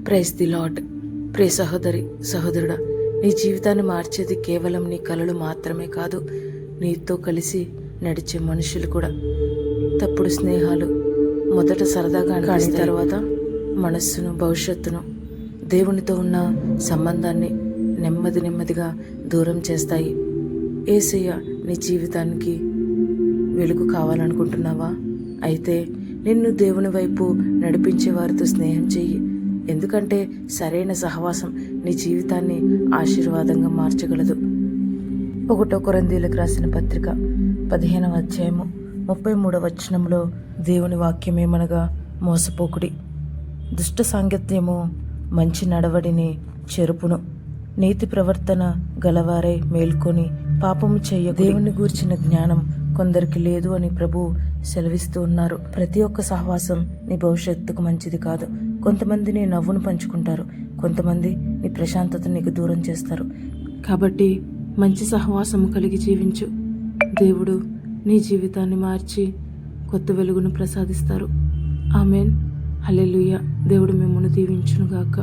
Praise the lord. ప్రియ సహోదరి సహోదరుడా, నీ జీవితాన్ని మార్చేది కేవలం నీ కలలు మాత్రమే కాదు, నీతో కలిసి నడిచే మనుషులు కూడా. తప్పుడు స్నేహాలు మొదట సరదాగా కానీ తర్వాత మనస్సును, భవిష్యత్తును, దేవునితో ఉన్న సంబంధాన్ని నెమ్మదిగా దూరం చేస్తాయి. యేసయ్య నీ జీవితానికి వెలుగు కావాలనుకుంటున్నావా? అయితే నిన్ను దేవుని వైపు నడిపించే వారితో స్నేహం చెయ్యి. ఎందుకంటే సరైన సహవాసం నీ జీవితాన్ని ఆశీర్వాదంగా మార్చగలదు. 1 కొరింథీయులకు రాసిన పత్రిక 15వ అధ్యాయము 33వ వచనంలో దేవుని వాక్యమేమనగా, మోసపోకుడి, దుష్ట సాంగత్యము మంచి నడవడిని చెరుపును, నీతి ప్రవర్తన గలవారై మేల్కొని పాపము చెయ్య. దేవుని గూర్చిన జ్ఞానం కొందరికి లేదు అని ప్రభు సెలవిస్తూ ఉన్నారు. ప్రతి ఒక్క సహవాసం నీ భవిష్యత్తుకు మంచిది కాదు. కొంతమంది నీ నవ్వును పంచుకుంటారు, కొంతమంది నీ ప్రశాంతత నీకు దూరం చేస్తారు. కాబట్టి మంచి సహవాసము కలిగి జీవించు. దేవుడు నీ జీవితాన్ని మార్చి కొత్త వెలుగును ప్రసాదిస్తారు. ఆమెన్. హల్లెలూయా. దేవుడు మిమ్మల్ని దీవించునుగాక.